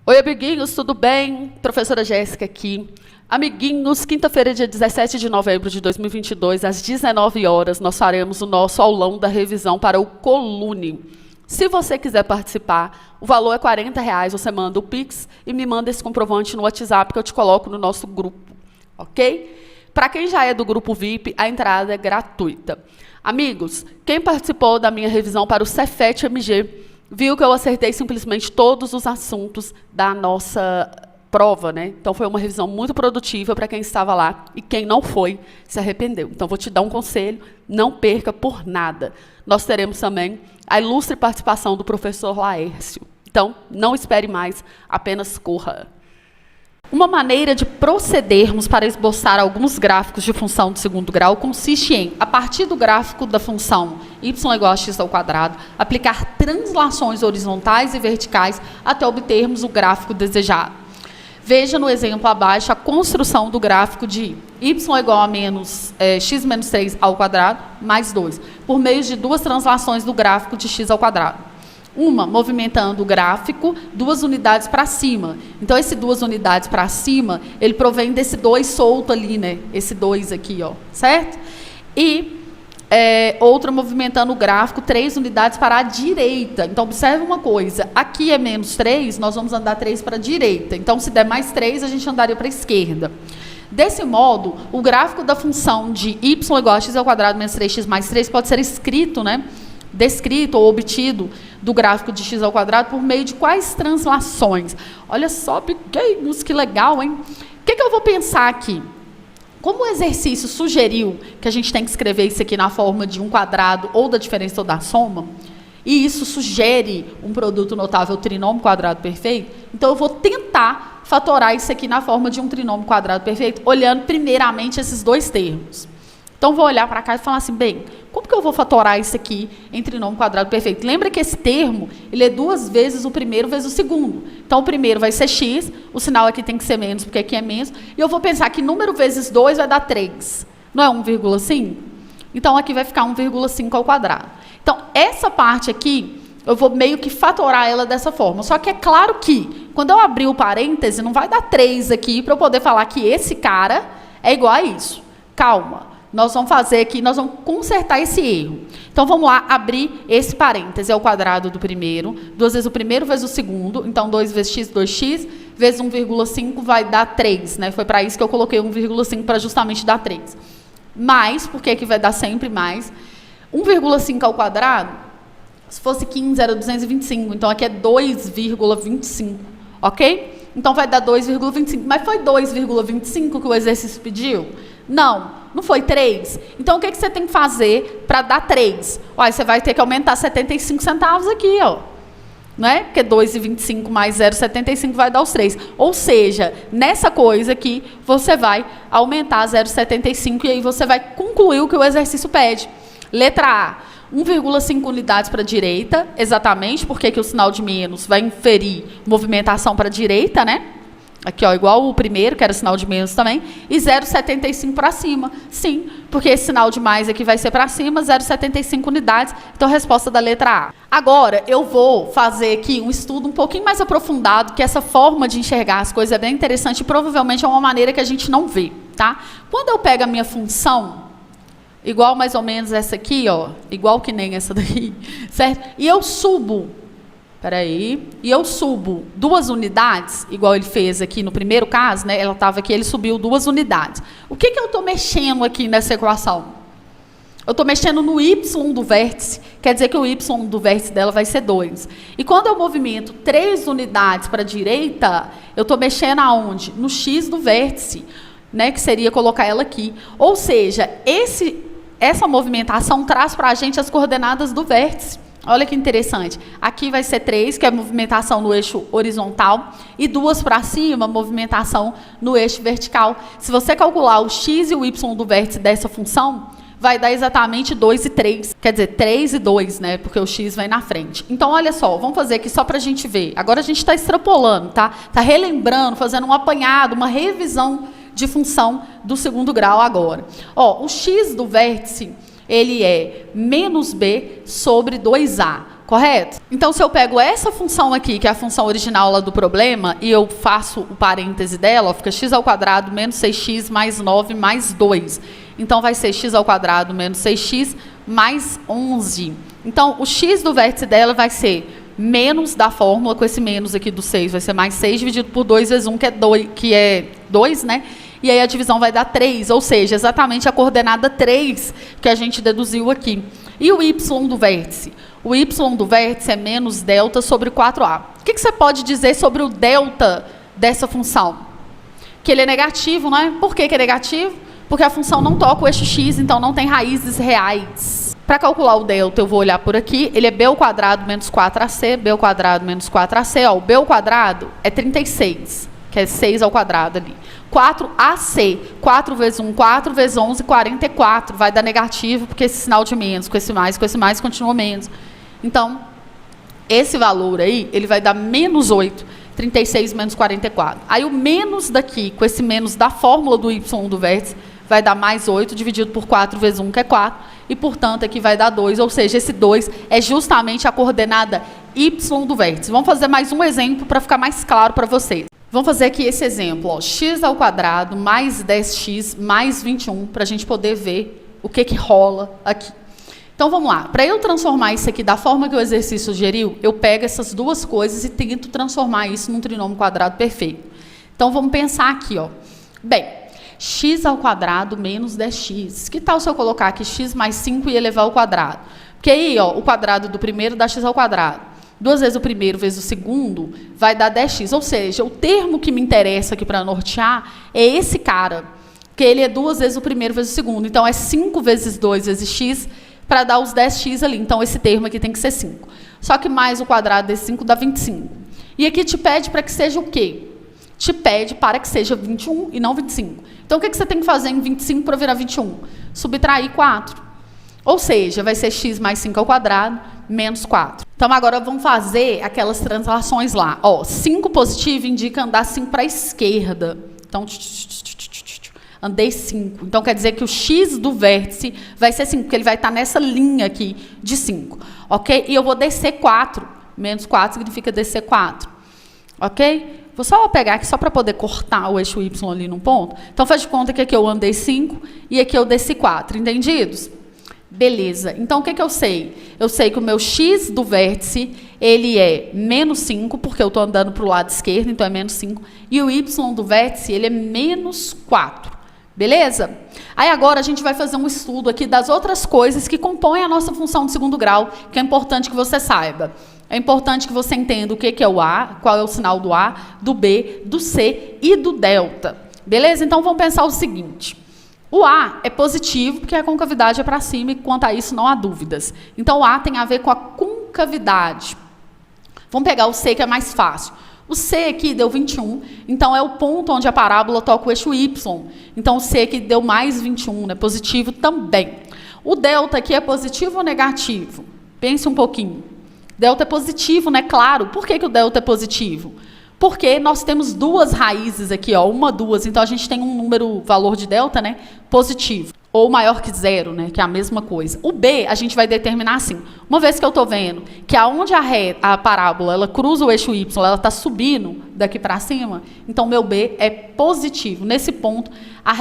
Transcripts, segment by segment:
Oi, amiguinhos, tudo bem? Professora Jéssica aqui. Amiguinhos, quinta-feira, dia 17 de novembro de 2022, às 19 horas, nós faremos o nosso aulão da revisão para o Colune. Se você quiser participar, o valor é R$40, você manda o Pix e me manda esse comprovante no WhatsApp que eu te coloco no nosso grupo, ok? Para quem já é do grupo VIP, a entrada é gratuita. Amigos, quem participou da minha revisão para o Cefet-MG, viu que eu acertei simplesmente todos os assuntos da nossa prova, né? Então, foi uma revisão muito produtiva para quem estava lá e quem não foi, se arrependeu. Então, vou te dar um conselho, não perca por nada. Nós teremos também a ilustre participação do professor Laércio. Então, não espere mais, apenas corra. Uma maneira de procedermos para esboçar alguns gráficos de função de segundo grau consiste em, a partir do gráfico da função y igual a x ao quadrado, aplicar translações horizontais e verticais até obtermos o gráfico desejado. Veja no exemplo abaixo a construção do gráfico de y igual a x menos 3 ao quadrado mais 2, por meio de duas translações do gráfico de x ao quadrado. Uma, movimentando o gráfico, 2 unidades para cima. Então, esse 2 unidades para cima, ele provém desse 2 solto ali, né? Esse 2 aqui, ó, certo? E outra, movimentando o gráfico, 3 unidades para a direita. Então, observe uma coisa. Aqui é menos 3, nós vamos andar 3 para a direita. Então, se der mais 3, a gente andaria para a esquerda. Desse modo, o gráfico da função de y igual a x ao quadrado menos 3x mais 3 pode ser escrito, né? Descrito ou obtido do gráfico de x ao quadrado por meio de quais translações? Olha só, pequenos, que legal, hein? O que eu vou pensar aqui? Como o exercício sugeriu que a gente tem que escrever isso aqui na forma de um quadrado ou da diferença ou da soma, e isso sugere um produto notável trinômio quadrado perfeito, então eu vou tentar fatorar isso aqui na forma de um trinômio quadrado perfeito, olhando primeiramente esses dois termos. Então, vou olhar para cá e falar assim, bem, como que eu vou fatorar isso aqui em trinômio quadrado perfeito? Lembra que esse termo, ele é 2 vezes o primeiro vezes o segundo. Então, o primeiro vai ser x, o sinal aqui tem que ser menos, porque aqui é menos, e eu vou pensar que número vezes 2 vai dar 3. Não é 1,5? Então, aqui vai ficar 1,5 ao quadrado. Então, essa parte aqui, eu vou meio que fatorar ela dessa forma. Só que é claro que, quando eu abrir o parêntese, não vai dar 3 aqui para eu poder falar que esse cara é igual a isso. Calma. Nós vamos fazer aqui, nós vamos consertar esse erro. Então, vamos lá, abrir esse parêntese, é o quadrado do primeiro, 2 vezes o primeiro vezes o segundo, então 2 vezes x, 2x, vezes 1,5 vai dar 3, né? Foi para isso que eu coloquei 1,5 para justamente dar 3. Mais, porque aqui vai dar sempre mais, 1,5 ao quadrado, se fosse 15 era 225, então aqui é 2,25, ok? Então, vai dar 2,25, mas foi 2,25 que o exercício pediu? Não foi 3. Então, o que você tem que fazer para dar 3? Olha, você vai ter que aumentar 75 centavos aqui, ó. Não é? Porque 2,25 mais 0,75 vai dar os 3. Ou seja, nessa coisa aqui, você vai aumentar 0,75 e aí você vai concluir o que o exercício pede. Letra A, 1,5 unidades para a direita, exatamente, porque aqui o sinal de menos vai inferir movimentação para a direita, né? Aqui, ó, igual o primeiro, que era sinal de menos também, e 0,75 para cima. Sim, porque esse sinal de mais aqui vai ser para cima, 0,75 unidades. Então, a resposta da letra A. Agora, eu vou fazer aqui um estudo um pouquinho mais aprofundado, que essa forma de enxergar as coisas é bem interessante e provavelmente é uma maneira que a gente não vê, tá? Quando eu pego a minha função, igual mais ou menos essa aqui, ó, igual que nem essa daqui, certo? E eu subo, e eu subo 2 unidades, igual ele fez aqui no primeiro caso, né? Ela estava aqui, ele subiu 2 unidades. O que eu estou mexendo aqui nessa equação? Eu estou mexendo no y do vértice, quer dizer que o y do vértice dela vai ser 2. E quando eu movimento 3 unidades para a direita, eu estou mexendo aonde? No x do vértice, né? Que seria colocar ela aqui. Ou seja, essa movimentação traz para a gente as coordenadas do vértice. Olha que interessante. Aqui vai ser 3, que é movimentação no eixo horizontal, e 2 para cima, movimentação no eixo vertical. Se você calcular o x e o y do vértice dessa função, vai dar exatamente 2 e 3. Quer dizer, 3 e 2, né? Porque o x vem na frente. Então, olha só, vamos fazer aqui só para a gente ver. Agora a gente está extrapolando, tá? Está relembrando, fazendo um apanhado, uma revisão de função do segundo grau agora. Ó, o x do vértice, ele é menos b sobre 2a. correto? Então, se eu pego essa função aqui, que é a função original lá do problema, e eu faço o parêntese dela, ó, fica x ao quadrado menos 6x mais 9 mais 2. Então, vai ser x ao quadrado menos 6x mais 11. Então, o x do vértice dela vai ser menos da fórmula, com esse menos aqui do 6, vai ser mais 6 dividido por 2 vezes 1, que é 2, né? E aí a divisão vai dar 3, ou seja, exatamente a coordenada 3 que a gente deduziu aqui. E o y do vértice? O y do vértice é menos delta sobre 4a. O que você pode dizer sobre o delta dessa função? Que ele é negativo, né? Por que é negativo? Porque a função não toca o eixo x, então não tem raízes reais. Para calcular o delta, eu vou olhar por aqui, ele é b ao quadrado menos 4ac, b ao quadrado menos 4ac, ó, o b ao quadrado é 36, que é 6 ao quadrado ali. 4ac, 4 vezes 1, 4 vezes 11, 44, vai dar negativo, porque esse sinal de menos, com esse mais, continua menos. Então, esse valor aí, ele vai dar menos 8, 36 menos 44. Aí o menos daqui, com esse menos da fórmula do y do vértice, vai dar mais 8, dividido por 4 vezes 1, que é 4, e, portanto, aqui vai dar 2, ou seja, esse 2 é justamente a coordenada y do vértice. Vamos fazer mais um exemplo para ficar mais claro para vocês. Vamos fazer aqui esse exemplo, ó, x ao quadrado mais 10x mais 21, para a gente poder ver o que rola aqui. Então, vamos lá. Para eu transformar isso aqui da forma que o exercício sugeriu, eu pego essas duas coisas e tento transformar isso num trinômio quadrado perfeito. Então, vamos pensar aqui, ó. Bem, x ao quadrado menos 10x. Que tal se eu colocar aqui x mais 5 e elevar ao quadrado? Porque aí, ó, o quadrado do primeiro dá x ao quadrado. 2 vezes o primeiro vezes o segundo vai dar 10x. Ou seja, o termo que me interessa aqui para nortear é esse cara, que ele é 2 vezes o primeiro vezes o segundo. Então, é 5 vezes 2 vezes x para dar os 10x ali. Então, esse termo aqui tem que ser 5. Só que mais o quadrado desse 5 dá 25. E aqui te pede para que seja o quê? Te pede para que seja 21 e não 25. Então, o que você tem que fazer em 25 para virar 21? Subtrair 4. Ou seja, vai ser x mais 5 ao quadrado menos 4. Então, agora vamos fazer aquelas translações lá. Ó, 5 positivo indica andar 5 para a esquerda. Então, andei 5. Então, quer dizer que o x do vértice vai ser 5, porque ele vai estar nessa linha aqui de 5. Ok? E eu vou descer 4. Menos 4 significa descer 4. Ok? Vou só pegar aqui, só para poder cortar o eixo y ali num ponto. Então, faz de conta que aqui eu andei 5 e aqui eu desci 4. Entendidos? Beleza. Então, o que eu sei? Eu sei que o meu x do vértice, ele é menos 5, porque eu estou andando para o lado esquerdo, então é menos 5. E o y do vértice, ele é menos 4. Beleza? Aí, agora, a gente vai fazer um estudo aqui das outras coisas que compõem a nossa função de segundo grau, que é importante que você saiba. É importante que você entenda o que é o A, qual é o sinal do A, do B, do C e do delta. Beleza? Então, vamos pensar o seguinte. O A é positivo, porque a concavidade é para cima e quanto a isso não há dúvidas. Então, o A tem a ver com a concavidade. Vamos pegar o C, que é mais fácil. O C aqui deu 21, então é o ponto onde a parábola toca o eixo Y. Então, o C aqui deu mais 21, né? Positivo também. O delta aqui é positivo ou negativo? Pense um pouquinho. Delta é positivo, né? Claro. Por que o delta é positivo? Porque nós temos duas raízes aqui, ó, 1, 2. Então, a gente tem um número, valor de delta, né? Positivo. Ou maior que 0, né? Que é a mesma coisa. O B, a gente vai determinar assim. Uma vez que eu estou vendo que aonde a parábola ela cruza o eixo Y, ela está subindo daqui para cima, então, meu B é positivo. Nesse ponto,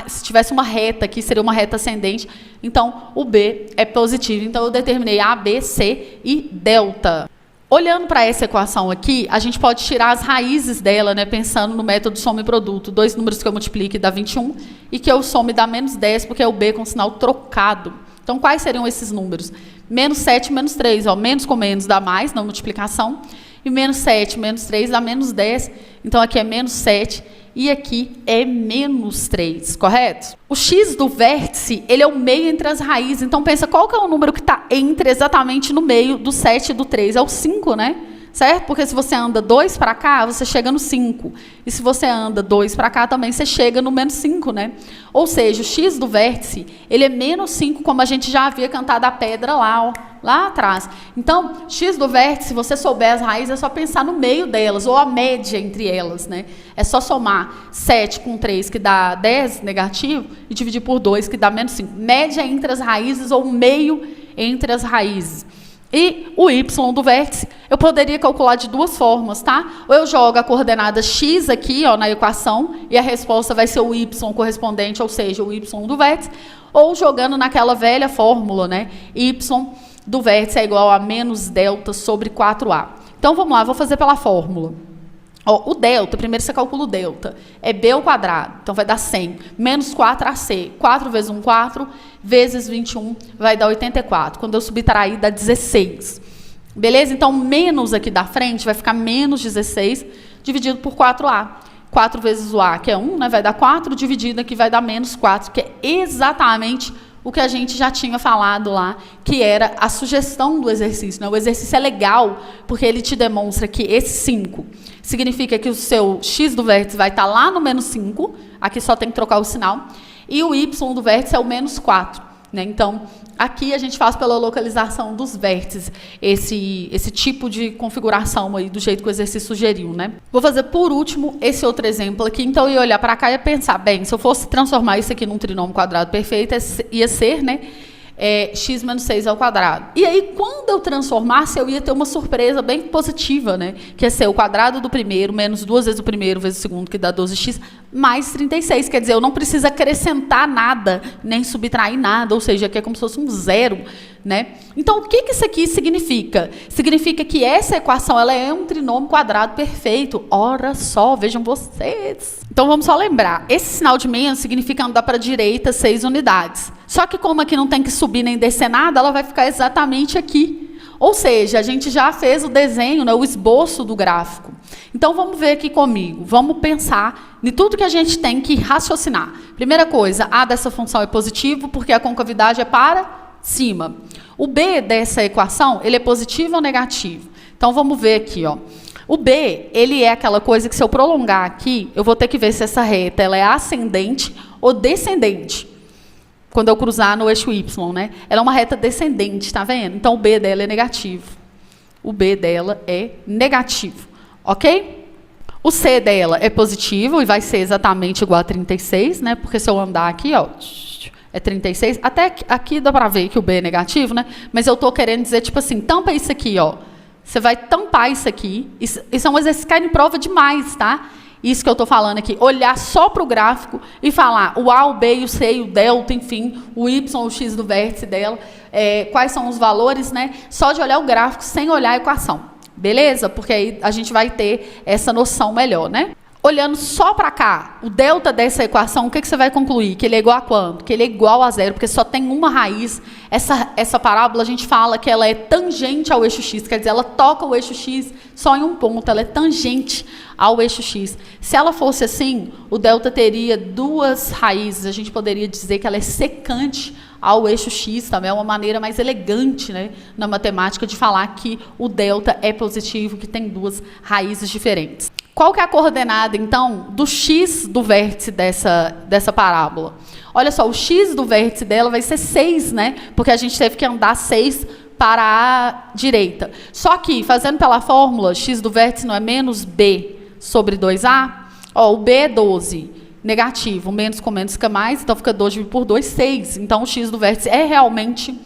se tivesse uma reta aqui, seria uma reta ascendente. Então, o B é positivo. Então, eu determinei A, B, C e delta. Olhando para essa equação aqui, a gente pode tirar as raízes dela, né, pensando no método soma e produto. 2 números que eu multiplique dá 21 e que eu some dá menos 10, porque é o B com sinal trocado. Então, quais seriam esses números? Menos 7, menos 3. Ó, menos com menos dá mais na multiplicação. E menos 7, menos 3 dá menos 10. Então, aqui é menos 7 e aqui é menos 3, correto? O x do vértice, ele é o meio entre as raízes. Então, pensa, qual que é o número que está exatamente no meio do 7 e do 3? É o 5, né? Certo? Porque se você anda 2 para cá, você chega no 5. E se você anda 2 para cá, também você chega no menos 5, né? Ou seja, o x do vértice, ele é menos 5, como a gente já havia cantado a pedra lá, ó, lá atrás. Então, x do vértice, se você souber as raízes, é só pensar no meio delas, ou a média entre elas, né? É só somar 7 com 3, que dá 10 negativo, e dividir por 2, que dá menos 5. Média entre as raízes, ou meio entre as raízes. E o y do vértice, eu poderia calcular de duas formas, tá? Ou eu jogo a coordenada x aqui, ó, na equação, e a resposta vai ser o y correspondente, ou seja, o y do vértice, ou jogando naquela velha fórmula, né? Y do vértice é igual a menos delta sobre 4a. Então, vamos lá, vou fazer pela fórmula. Ó, o delta, primeiro você calcula o delta, é b ao quadrado, então vai dar 100, menos 4ac, 4 vezes 1, 4, vezes 21, vai dar 84. Quando eu subtrair, dá 16. Beleza? Então, menos aqui da frente vai ficar menos 16, dividido por 4a. 4 vezes o a, que é 1, né, vai dar 4, dividido aqui vai dar menos 4, que é exatamente o que a gente já tinha falado lá, que era a sugestão do exercício, né? O exercício é legal, porque ele te demonstra que esse 5 significa que o seu x do vértice vai estar lá no menos 5, aqui só tem que trocar o sinal, e o y do vértice é o menos 4. Né? Então, aqui a gente faz pela localização dos vértices esse tipo de configuração aí, do jeito que o exercício sugeriu. Né? Vou fazer, por último, esse outro exemplo aqui. Então, eu ia olhar para cá e ia pensar, bem, se eu fosse transformar isso aqui num trinômio quadrado perfeito, ia ser, né, x menos 6 ao quadrado. E aí, quando eu transformasse, eu ia ter uma surpresa bem positiva, né? Que ia ser o quadrado do primeiro, menos 2 vezes o primeiro, vezes o segundo, que dá 12x, mais 36. Quer dizer, eu não preciso acrescentar nada, nem subtrair nada, ou seja, aqui é como se fosse um zero, né? Então, o que isso aqui significa? Significa que essa equação, ela é um trinômio quadrado perfeito. Ora só, vejam vocês. Então, vamos só lembrar. Esse sinal de menos significa andar para a direita 6 unidades. Só que como aqui não tem que subir nem descer nada, ela vai ficar exatamente aqui. Ou seja, a gente já fez o desenho, né, o esboço do gráfico. Então, vamos ver aqui comigo. Vamos pensar em tudo que a gente tem que raciocinar. Primeira coisa, a dessa função é positivo, porque a concavidade é para cima. O b dessa equação, ele é positivo ou negativo? Então, vamos ver aqui, ó. O b, ele é aquela coisa que se eu prolongar aqui, eu vou ter que ver se essa reta ela é ascendente ou descendente. Quando eu cruzar no eixo y, né? Ela é uma reta descendente, tá vendo? Então, o b dela é negativo. O b dela é negativo, ok? O c dela é positivo e vai ser exatamente igual a 36, né? Porque se eu andar aqui, ó, é 36. Até aqui dá para ver que o b é negativo, né? Mas eu tô querendo dizer, tipo assim, tampa isso aqui, ó. Você vai tampar isso aqui. Isso é um exercício que cai em prova demais, tá? Isso que eu estou falando aqui, olhar só para o gráfico e falar o A, o B, o C, o delta, enfim, o Y, o X do vértice dela, quais são os valores, né? Só de olhar o gráfico sem olhar a equação, beleza? Porque aí a gente vai ter essa noção melhor, né? Olhando só para cá, o delta dessa equação, o que você vai concluir? Que ele é igual a quanto? Que ele é igual a zero, porque só tem uma raiz. Essa parábola, a gente fala que ela é tangente ao eixo x, quer dizer, ela toca o eixo x só em um ponto, ela é tangente ao eixo x. Se ela fosse assim, o delta teria duas raízes, a gente poderia dizer que ela é secante ao eixo x, também é uma maneira mais elegante, né, na matemática de falar que o delta é positivo, que tem duas raízes diferentes. Qual que é a coordenada, então, do x do vértice dessa parábola? Olha só, o x do vértice dela vai ser 6, né? Porque a gente teve que andar 6 para a direita. Só que, fazendo pela fórmula, x do vértice não é menos b sobre 2a? Ó, o b é 12, negativo, menos com menos fica mais, então fica 12 dividido por 2, 6. Então, o x do vértice é realmente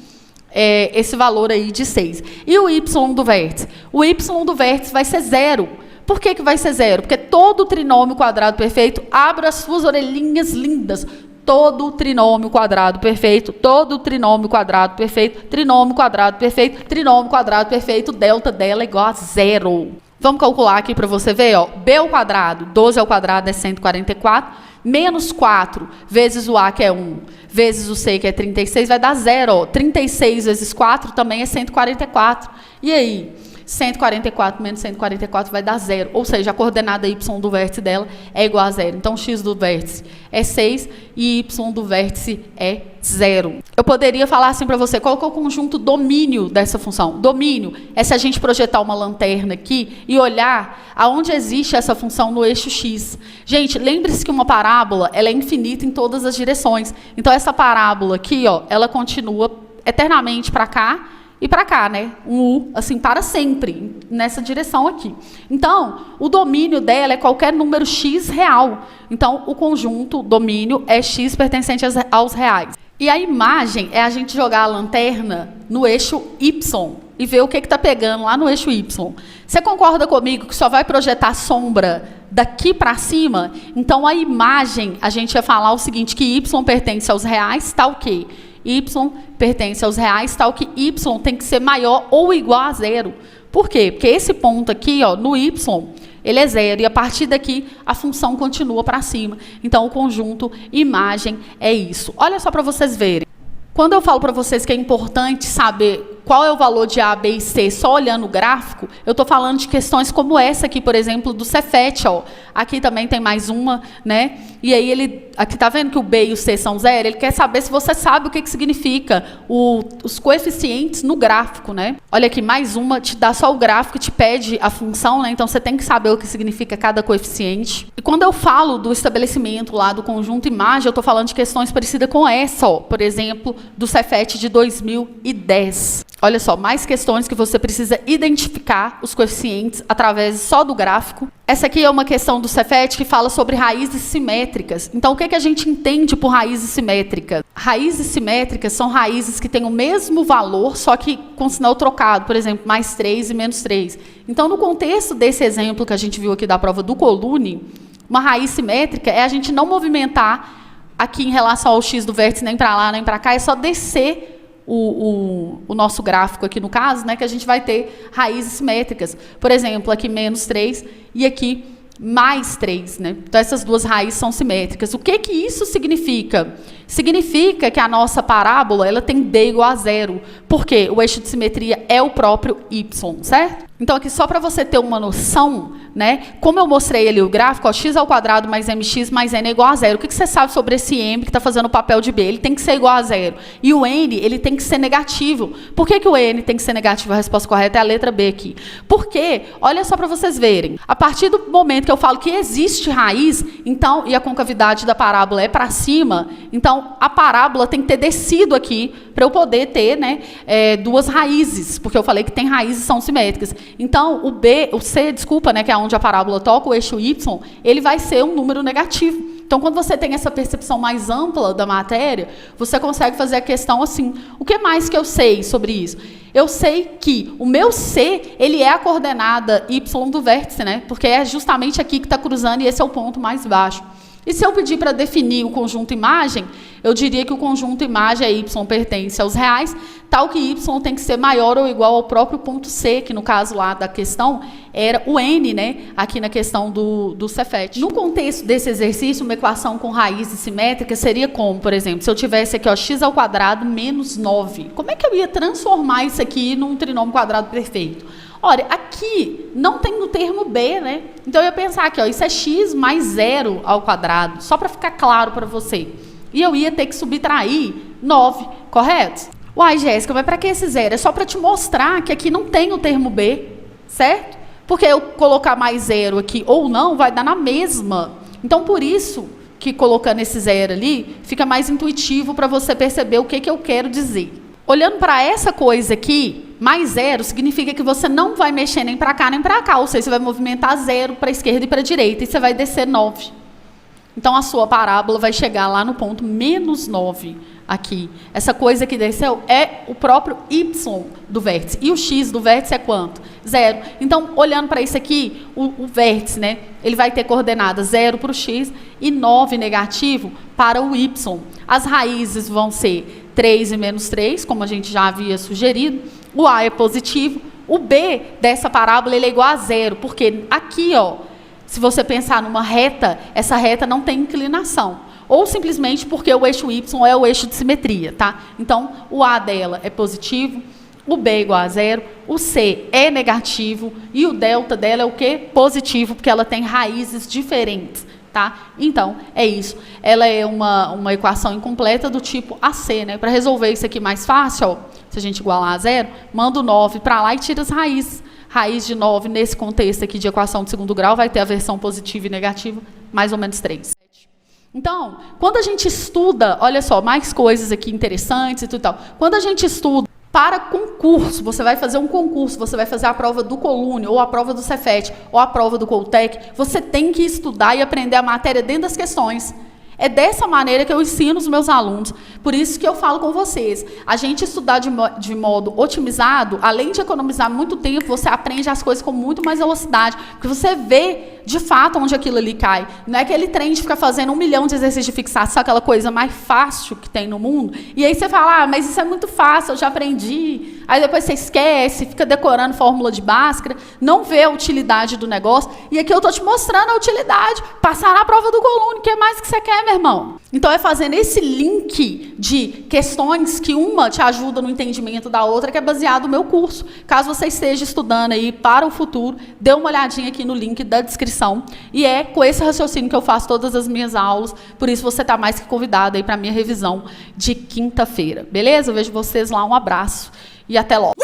esse valor aí de 6. E o y do vértice? O y do vértice vai ser 0. Por que vai ser 0? Porque todo trinômio quadrado perfeito, abra as suas orelhinhas lindas, todo trinômio quadrado perfeito, todo trinômio quadrado perfeito, trinômio quadrado perfeito, trinômio quadrado perfeito, o delta dela é igual a 0. Vamos calcular aqui para você ver, ó, b ao quadrado, 12 ao quadrado é 144, menos 4 vezes o a, que é 1, vezes o c, que é 36, vai dar 0. Ó. 36 vezes 4 também é 144. E aí? 144 menos 144 vai dar 0, ou seja, a coordenada y do vértice dela é igual a 0. Então, x do vértice é 6 e y do vértice é 0. Eu poderia falar assim para você, qual que é o conjunto domínio dessa função? Domínio é se a gente projetar uma lanterna aqui e olhar aonde existe essa função no eixo x. Gente, lembre-se que uma parábola ela é infinita em todas as direções. Então, essa parábola aqui, ó, ela continua eternamente para cá, e para cá, né? Um U, assim, para sempre, nessa direção aqui. Então, o domínio dela é qualquer número x real. Então, o conjunto domínio é x pertencente aos reais. E a imagem é a gente jogar a lanterna no eixo y e ver o que está pegando lá no eixo Y. Você concorda comigo que só vai projetar sombra daqui para cima? Então, a imagem, a gente ia falar o seguinte, que Y pertence aos reais, tal que Y pertence aos reais, tal que Y tem que ser maior ou igual a zero. Por quê? Porque esse ponto aqui, ó, no Y, ele é zero, e a partir daqui a função continua para cima. Então, o conjunto imagem é isso. Olha só para vocês verem. Quando eu falo para vocês que é importante saber qual é o valor de A, B e C só olhando o gráfico, eu estou falando de questões como essa aqui, por exemplo, do Cefet. Ó. Aqui também tem mais uma, né? E aí ele, aqui está vendo que o B e o C são zero? Ele quer saber se você sabe o que significa os coeficientes no gráfico, né? Olha aqui, mais uma, te dá só o gráfico, te pede a função, né? Então você tem que saber o que significa cada coeficiente. E quando eu falo do estabelecimento lá do conjunto imagem, eu estou falando de questões parecidas com essa, ó. Por exemplo, do Cefet de 2010. Olha só, mais questões que você precisa identificar os coeficientes através só do gráfico. Essa aqui é uma questão do Cefet que fala sobre raízes simétricas. Então, o que a gente entende por raízes simétricas? Raízes simétricas são raízes que têm o mesmo valor, só que com sinal trocado. Por exemplo, mais 3 e menos 3. Então, no contexto desse exemplo que a gente viu aqui da prova do Colune, uma raiz simétrica é a gente não movimentar aqui em relação ao x do vértice nem para lá nem para cá, é só descer o nosso gráfico aqui no caso, né, que a gente vai ter raízes simétricas. Por exemplo, aqui menos 3 e aqui mais 3. Né? Então, essas duas raízes são simétricas. O que isso significa? Significa que a nossa parábola ela tem D igual a zero. Por quê? O eixo de simetria é o próprio Y, certo? Então, aqui só para você ter uma noção, né? Como eu mostrei ali o gráfico, ó, x ao quadrado mais mx mais n é igual a zero. O que você sabe sobre esse m que está fazendo o papel de b? Ele tem que ser igual a zero. E o n, ele tem que ser negativo. Por que o n tem que ser negativo? A resposta correta é a letra B aqui. Porque, olha só para vocês verem, a partir do momento que eu falo que existe raiz, então, e a concavidade da parábola é para cima, então a parábola tem que ter descido aqui para eu poder ter, né, duas raízes, porque eu falei que tem raízes que são simétricas. Então, o C, desculpa, né, que é onde a parábola toca, o eixo Y, ele vai ser um número negativo. Então, quando você tem essa percepção mais ampla da matéria, você consegue fazer a questão assim, o que mais que eu sei sobre isso? Eu sei que o meu C, ele é a coordenada Y do vértice, né? Porque é justamente aqui que está cruzando e esse é o ponto mais baixo. E se eu pedir para definir o conjunto imagem, eu diria que o conjunto imagem é Y pertence aos reais, tal que Y tem que ser maior ou igual ao próprio ponto C, que no caso lá da questão era o N, né? Aqui na questão do Cefet. No contexto desse exercício, uma equação com raízes simétricas seria como, por exemplo, se eu tivesse aqui ó, x ao quadrado menos 9. Como é que eu ia transformar isso aqui num trinômio quadrado perfeito? Olha, aqui não tem no termo B, né? Então, eu ia pensar aqui, ó, isso é x mais 0 ao quadrado, só para ficar claro para você. E eu ia ter que subtrair 9, correto? Uai, Jéssica, mas para que esse zero? É só para te mostrar que aqui não tem o termo B, certo? Porque eu colocar mais 0 aqui ou não, vai dar na mesma. Então, por isso que colocando esse zero ali, fica mais intuitivo para você perceber o que eu quero dizer. Olhando para essa coisa aqui, mais 0 significa que você não vai mexer nem para cá nem para cá, ou seja, você vai movimentar 0 para a esquerda e para a direita, e você vai descer 9. Então, a sua parábola vai chegar lá no ponto menos 9 aqui. Essa coisa que desceu é o próprio Y do vértice. E o X do vértice é quanto? 0. Então, olhando para isso aqui, o vértice, né, ele vai ter coordenada 0 para o X e 9 negativo para o Y. As raízes vão ser 3 e menos 3, como a gente já havia sugerido. O A é positivo. O B dessa parábola ele é igual a 0, porque aqui, ó, se você pensar numa reta, essa reta não tem inclinação. Ou simplesmente porque o eixo Y é o eixo de simetria, tá? Então, o A dela é positivo, o B é igual a 0, o C é negativo e o delta dela é o quê? Positivo, porque ela tem raízes diferentes, tá? Então, é isso. Ela é uma equação incompleta do tipo AC, né? Para resolver isso aqui mais fácil, ó, se a gente igualar a 0, manda o 9 para lá e tira as raízes. Raiz de 9, nesse contexto aqui de equação de segundo grau, vai ter a versão positiva e negativa, mais ou menos 3. Então, quando a gente estuda, olha só, mais coisas aqui interessantes e tudo tal. Quando a gente estuda para concurso, você vai fazer um concurso, você vai fazer a prova do Colune, ou a prova do Cefet, ou a prova do Coltec, você tem que estudar e aprender a matéria dentro das questões. É dessa maneira que eu ensino os meus alunos. Por isso que eu falo com vocês. A gente estudar de modo otimizado, além de economizar muito tempo, você aprende as coisas com muito mais velocidade. Porque você vê, de fato, onde aquilo ali cai. Não é aquele trem de ficar fazendo 1 milhão de exercícios de fixação, aquela coisa mais fácil que tem no mundo. E aí você fala, mas isso é muito fácil, eu já aprendi. Aí depois você esquece, fica decorando fórmula de Bhaskara, não vê a utilidade do negócio. E aqui eu estou te mostrando a utilidade. Passar na prova do Colune, o que mais que você quer, meu irmão? Então é fazendo esse link de questões que uma te ajuda no entendimento da outra, que é baseado no meu curso. Caso você esteja estudando aí para o futuro, dê uma olhadinha aqui no link da descrição. E é com esse raciocínio que eu faço todas as minhas aulas. Por isso você está mais que convidado aí para a minha revisão de quinta-feira. Beleza? Eu vejo vocês lá. Um abraço e até logo.